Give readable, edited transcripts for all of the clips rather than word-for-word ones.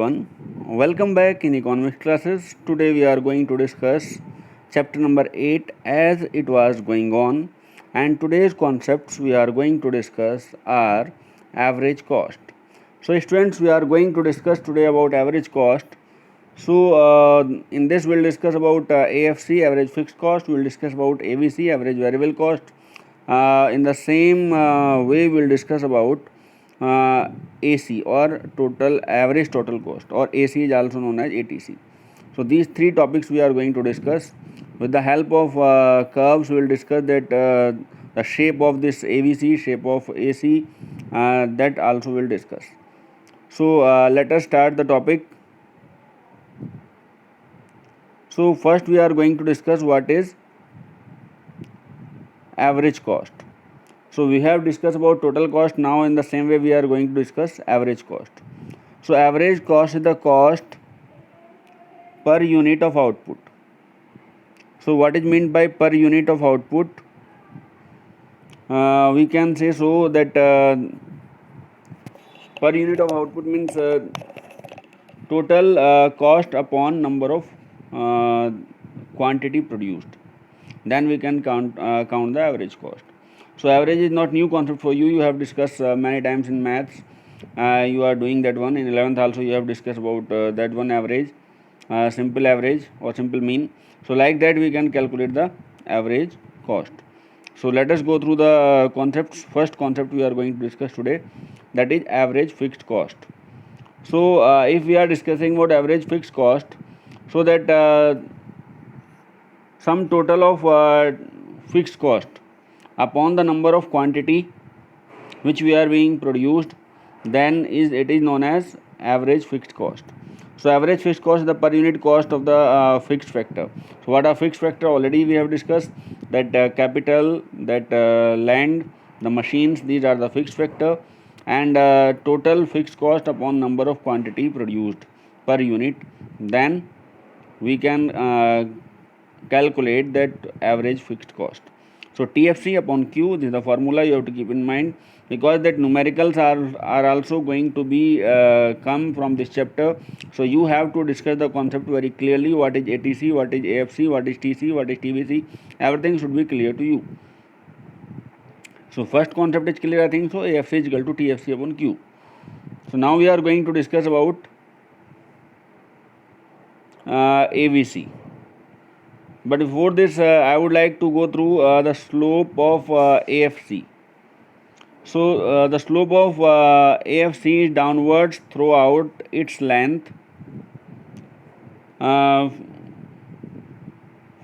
everyone. Welcome back in economics classes. Today we are going to discuss chapter number 8 as it was going on, and today's concepts we are going to discuss are average cost. So students, we are going to discuss today about average cost. In this we'll discuss about AFC, average fixed cost. We'll discuss about AVC, average variable cost. In the same way we'll discuss about AC or total average total cost, or AC is also known as ATC. So these three topics we are going to discuss. With the help of curves, we will discuss that the shape of this AVC, shape of AC, that also we'll discuss. So let us start the topic. So first we are going to discuss what is average cost. So we have discussed about total cost. Now in the same way we are going to discuss average cost. So average cost is the cost per unit of output. So what is meant by per unit of output? We can say so that per unit of output means total cost upon number of quantity produced. Then we can count the average cost. So average is not new concept for you. You have discussed many times in maths. You are doing that one in 11th also. You have discussed about that one, average, simple average or simple mean. So like that we can calculate the average cost. So let us go through the concepts. First concept we are going to discuss today, that is average fixed cost. So if we are discussing about average fixed cost, so that sum total of fixed cost upon the number of quantity which we are being produced, then it is known as average fixed cost. So average fixed cost is the per unit cost of the fixed factor. So what are fixed factor? Already we have discussed that capital, that land, the machines, these are the fixed factor, and total fixed cost upon number of quantity produced per unit. Then we can calculate that average fixed cost. So TFC upon Q, this is the formula you have to keep in mind, because that numericals are also going to be come from this chapter. So you have to discuss the concept very clearly. What is ATC, what is AFC, what is TC, what is TVC, everything should be clear to you. So first concept is clear, I think so. AFC is equal to TFC upon Q. So now we are going to discuss about AVC. But before this, I would like to go through the slope of AFC. So the slope of AFC is downwards throughout its length,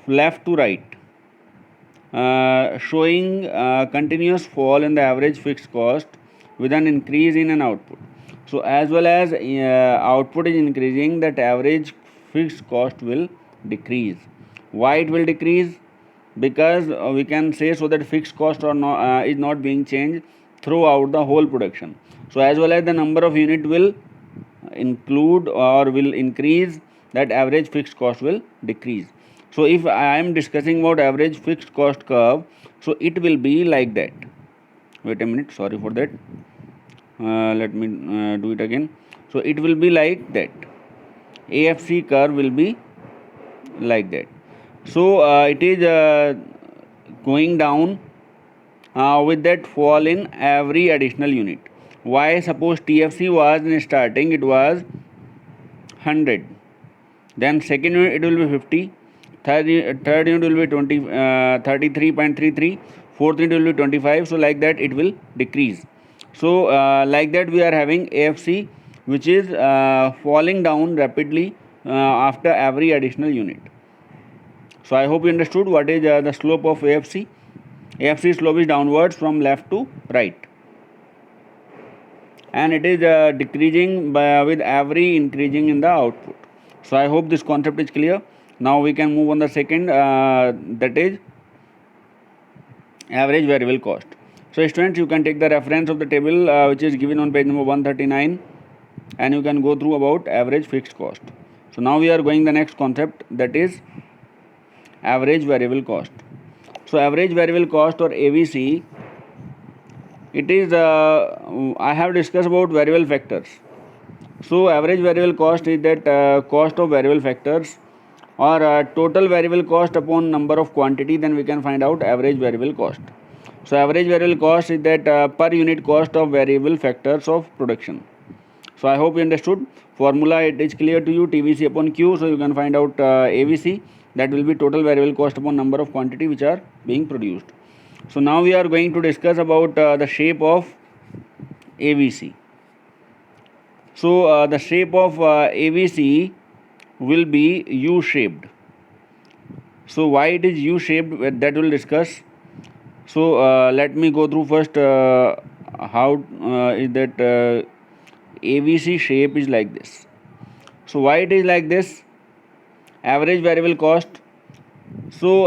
left to right, showing continuous fall in the average fixed cost with an increase in an output. So as well as output is increasing, that average fixed cost will decrease. Why it will decrease? Because we can say so that fixed cost or not, is not being changed throughout the whole production. So as well as the number of unit will include or will increase, that average fixed cost will decrease. So if I am discussing about average fixed cost curve, so it will be like that. Wait a minute, sorry for that. Let me do it again. So it will be like that. AFC curve will be like that. So it is going down with that fall in every additional unit. Why? Suppose TFC was in starting, it was 100, then second unit it will be 50, third unit will be 33.33, fourth unit will be 25. So like that it will decrease. So like that we are having AFC, which is falling down rapidly after every additional unit. So I hope you understood what is the slope of AFC. AFC slope is downwards from left to right, and it is decreasing with every increasing in the output. So I hope this concept is clear. Now we can move on the second, that is average variable cost. So students, you can take the reference of the table which is given on page number 139, and you can go through about average fixed cost. So now we are going the next concept, that is average variable cost. So average variable cost or AVC, it is I have discussed about variable factors. So average variable cost is that cost of variable factors or total variable cost upon number of quantity, then we can find out average variable cost. So average variable cost is that per unit cost of variable factors of production. So I hope you understood. Formula, it is clear to you, TVC upon Q. So you can find out AVC, that will be total variable cost upon number of quantity which are being produced. So now we are going to discuss about the shape of AVC. So the shape of AVC will be U-shaped. So why it is U-shaped, that we'll discuss. So let me go through first how is that AVC shape is like this. So why it is like this? Average variable cost. So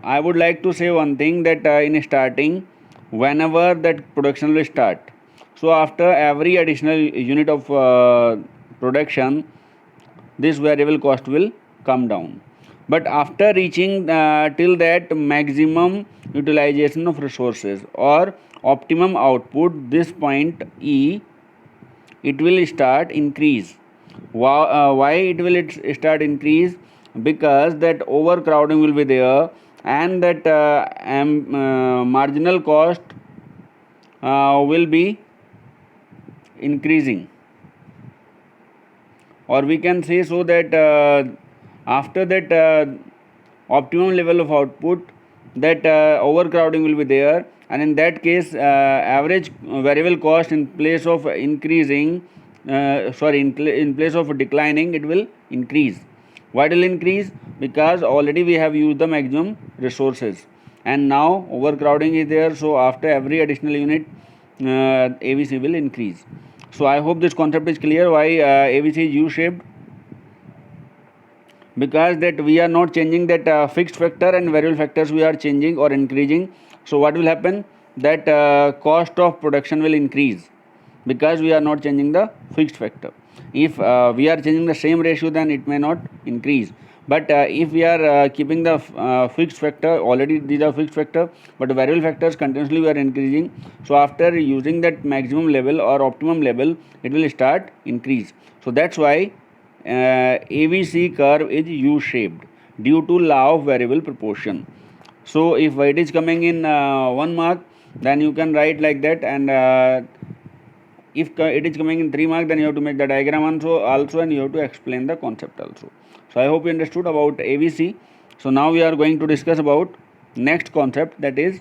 I would like to say one thing, that in starting, whenever that production will start, so after every additional unit of production, this variable cost will come down. But after reaching till that maximum utilization of resources or optimum output, this point E, it will start increase. Why it will start increase? Because that overcrowding will be there, and that marginal cost will be increasing, or we can say so that after that optimum level of output, that overcrowding will be there, and in that case average variable cost, in place of increasing in place of declining, it will increase. Why it will increase? Because already we have used the maximum resources, and now overcrowding is there, so after every additional unit AVC will increase. So I hope this concept is clear, why AVC is U-shaped. Because that we are not changing that fixed factor, and variable factors we are changing or increasing. So what will happen? That cost of production will increase, because we are not changing the fixed factor. If we are changing the same ratio, then it may not increase. But if we are keeping the fixed factor, already these are fixed factor, but variable factors continuously we are increasing, so after using that maximum level or optimum level, it will start increase. So that's why AVC curve is U-shaped, due to law of variable proportion. So if it is coming in 1 mark, then you can write like that, and if it is coming in 3 mark, then you have to make the diagram also, and you have to explain the concept also. So I hope you understood about AVC. So now we are going to discuss about next concept, that is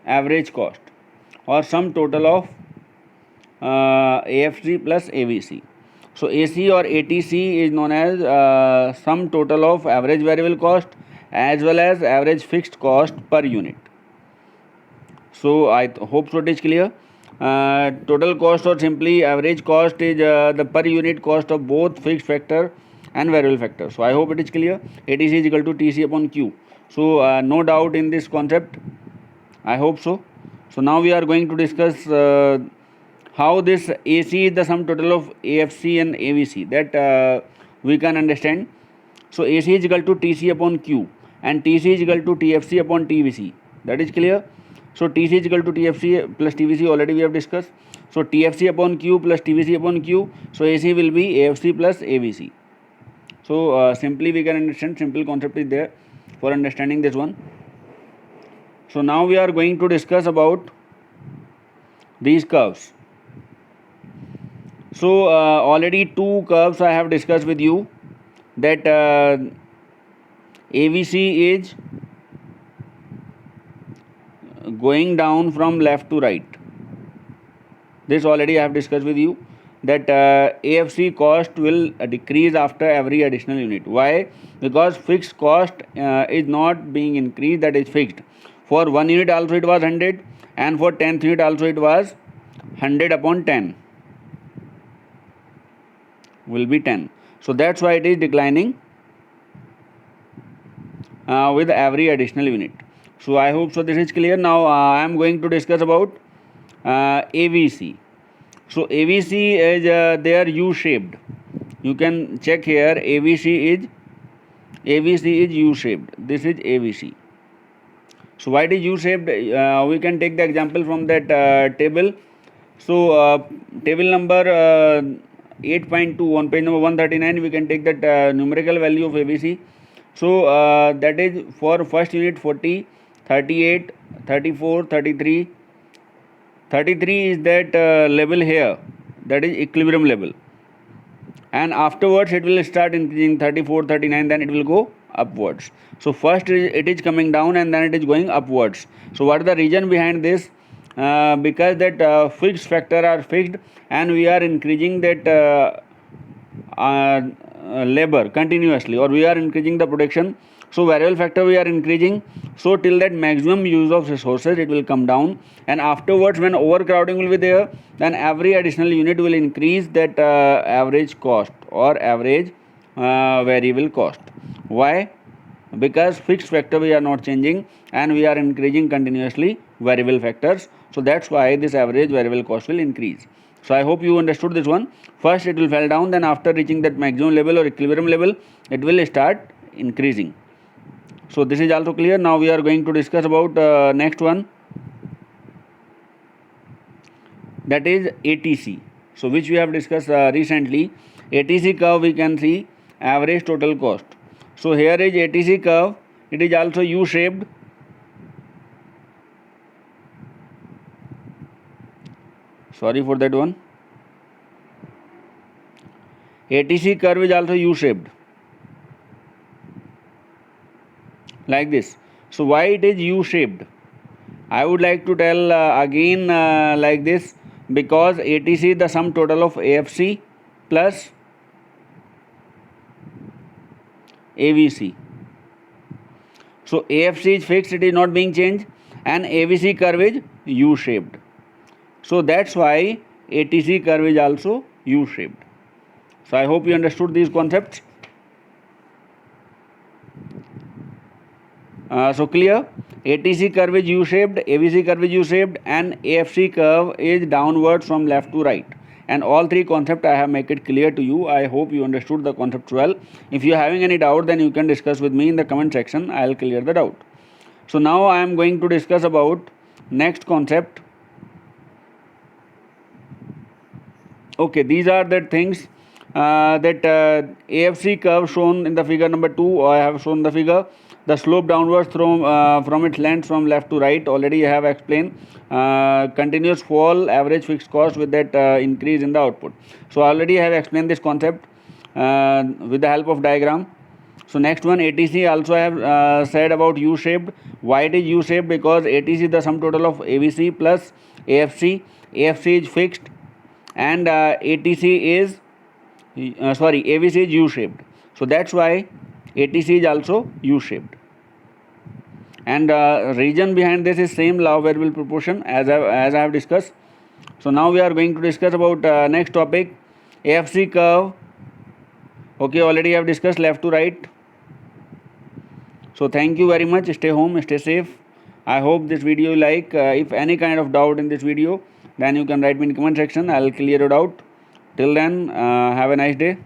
average cost, or sum total of AFC plus AVC. So AC or ATC is known as sum total of average variable cost as well as average fixed cost per unit. So I hope so it is clear. Total cost, or simply average cost, is the per unit cost of both fixed factor and variable factor. So I hope it is clear. ATC is equal to TC upon Q. So no doubt in this concept. I hope so. So now we are going to discuss how this AC is the sum total of AFC and AVC, that we can understand. So AC is equal to TC upon Q, and TC is equal to TFC upon TVC. That is clear. So TC is equal to TFC plus TVC, already we have discussed. So TFC upon Q plus TVC upon Q. So AC will be AFC plus AVC. So simply we can understand, simple concept is there for understanding this one. So now we are going to discuss about these curves. So already two curves I have discussed with you, that AVC is going down from left to right. This already I have discussed with you, that AFC cost will decrease after every additional unit. Why? Because fixed cost is not being increased, that is fixed. For 1 unit also it was 100, and for 10th unit also it was 100 upon 10 will be 10. So that's why it is declining with every additional unit. So I hope so this is clear. Now I am going to discuss about AVC. So AVC is they are U-shaped. You can check here, AVC is U-shaped. This is AVC. So why it is U-shaped? We can take the example from that table. So table number 8.2 on page number 139, we can take that numerical value of ABC. So that is for first unit 40, 38, 34, 33. 33 is that level here, that is equilibrium level, and afterwards it will start increasing 34, 39, then it will go upwards. So first it is coming down and then it is going upwards. So what is the reason behind this? Because that fixed factor are fixed and we are increasing that labor continuously, or we are increasing the production. So variable factor we are increasing, so till that maximum use of resources it will come down, and afterwards when overcrowding will be there, then every additional unit will increase that average cost or average variable cost. Why? Because fixed factor we are not changing and we are increasing continuously variable factors. So that's why this average variable cost will increase. So I hope you understood this one. First it will fall down, then after reaching that maximum level or equilibrium level, it will start increasing. So this is also clear. Now we are going to discuss about next one, that is ATC. So which we have discussed recently. ATC curve we can see average total cost. So here is ATC curve. It is also U-shaped. Sorry for that one. ATC curve is also U-shaped, like this. So why it is U-shaped? I would like to tell again like this, because ATC is the sum total of AFC plus AVC. So AFC is fixed, it is not being changed, and AVC curve is U-shaped. So that's why ATC curve is also U-shaped. So I hope you understood these concepts. So clear? ATC curve is U-shaped, AVC curve is U-shaped, and AFC curve is downwards from left to right. And all three concepts I have made it clear to you. I hope you understood the concepts well. If you are having any doubt, then you can discuss with me in the comment section. I will clear the doubt. So now I am going to discuss about next concept. Okay, these are the things that AFC curve shown in the figure number 2. I have shown the figure. The slope downwards from its length from left to right, already I have explained. Continuous fall, average fixed cost with that increase in the output. So already I have explained this concept with the help of diagram. So next one, ATC, also I have said about U-shaped. Why it is U-shaped? Because ATC is the sum total of AVC plus AFC. AFC is fixed and ATC is AVC is U-shaped. So that's why ATC is also U-shaped. And reason behind this is same law of variable proportion as I have discussed. So now we are going to discuss about next topic, AFC curve. Okay, already I have discussed left to right. So thank you very much. Stay home, stay safe. I hope this video you like. If any kind of doubt in this video, then you can write me in comment section. I will clear it out. Till then, have a nice day.